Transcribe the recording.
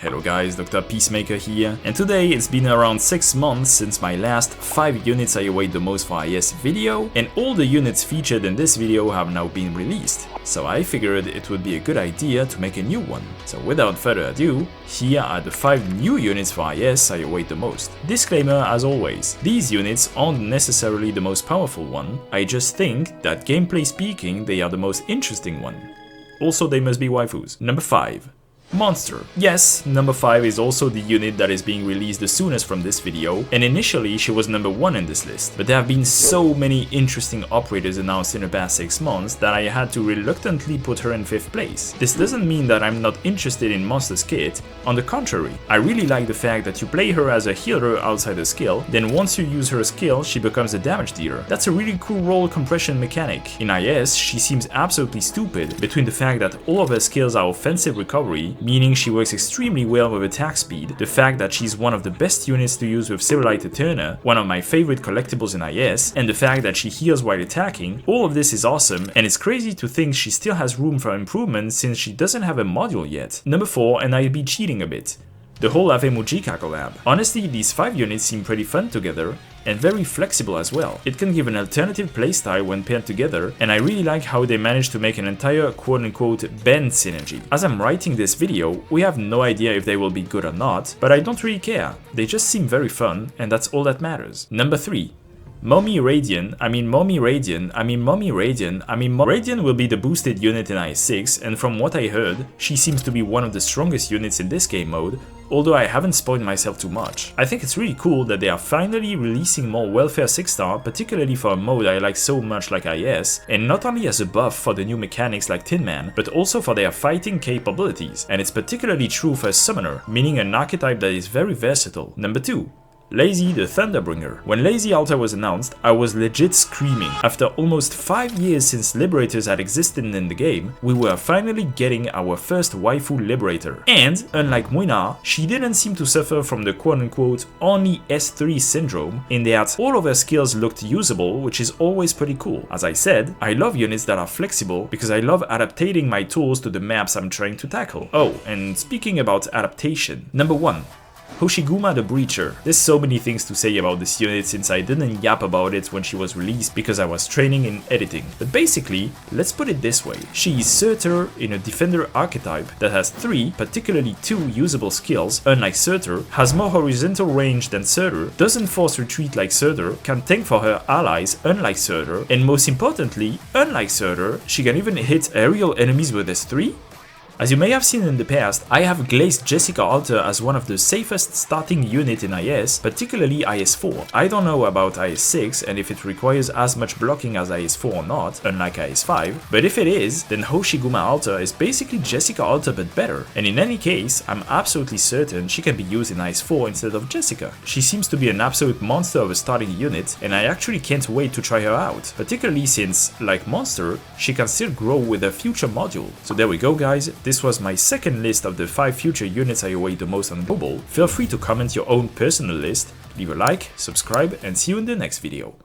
Hello guys, Dr. Peacemaker here, and today it's been around 6 months since my last 5 units I await the most for IS video, and all the units featured in this video have now been released, so I figured it would be a good idea to make a new one. So without further ado, here are the 5 new units for IS I await the most. Disclaimer as always, these units aren't necessarily the most powerful one, I just think that gameplay speaking they are the most interesting one. Also they must be waifus. Number 5. Monster. Yes, number 5 is also the unit that is being released the soonest from this video, and initially she was number 1 in this list, but there have been so many interesting operators announced in the past 6 months that I had to reluctantly put her in 5th place. This doesn't mean that I'm not interested in Monster's kit, on the contrary, I really like the fact that you play her as a healer outside her skill, then once you use her skill she becomes a damage dealer. That's a really cool role compression mechanic. In IS she seems absolutely stupid between the fact that all of her skills are offensive recovery, meaning she works extremely well with attack speed, the fact that she's one of the best units to use with Civilite Eterna, one of my favorite collectibles in IS, and the fact that she heals while attacking. All of this is awesome, and it's crazy to think she still has room for improvement since she doesn't have a module yet. Number 4, and I'll be cheating a bit. The whole Ave Mujica collab. Honestly, these 5 units seem pretty fun together, and very flexible as well. It can give an alternative playstyle when paired together, and I really like how they managed to make an entire quote-unquote band synergy. As I'm writing this video, we have no idea if they will be good or not, but I don't really care. They just seem very fun, and that's all that matters. Number 3. Mommy Radian will be the boosted unit in IS-6, and from what I heard, she seems to be one of the strongest units in this game mode, although I haven't spoiled myself too much. I think it's really cool that they are finally releasing more welfare 6-star, particularly for a mode I like so much like IS, and not only as a buff for the new mechanics like Tin Man, but also for their fighting capabilities, and it's particularly true for a summoner, meaning an archetype that is very versatile. Number 2. Lazy the Thunderbringer. When Lazy Altar was announced, I was legit screaming. After almost 5 years since Liberators had existed in the game, we were finally getting our first waifu Liberator. And, unlike Muina, she didn't seem to suffer from the quote-unquote only S3 syndrome, in that all of her skills looked usable, which is always pretty cool. As I said, I love units that are flexible because I love adaptating my tools to the maps I'm trying to tackle. Oh, and speaking about adaptation. Number 1. Hoshiguma the Breacher. There's so many things to say about this unit since I didn't yap about it when she was released because I was training in editing. But basically, let's put it this way. She is Surtur in a defender archetype that has 3, particularly 2 usable skills, unlike Surtur, has more horizontal range than Surtur, doesn't force retreat like Surtur, can tank for her allies unlike Surtur, and most importantly, unlike Surtur, she can even hit aerial enemies with S3? As you may have seen in the past, I have glazed Jessica Alter as one of the safest starting unit in IS, particularly IS-4. I don't know about IS-6 and if it requires as much blocking as IS-4 or not, unlike IS-5, but if it is, then Hoshiguma Alter is basically Jessica Alter but better, and in any case, I'm absolutely certain she can be used in IS-4 instead of Jessica. She seems to be an absolute monster of a starting unit, and I actually can't wait to try her out, particularly since, like Monster, she can still grow with a future module. So there we go guys. This was my second list of the 5 future units I await the most on mobile. Feel free to comment your own personal list, leave a like, subscribe, and see you in the next video.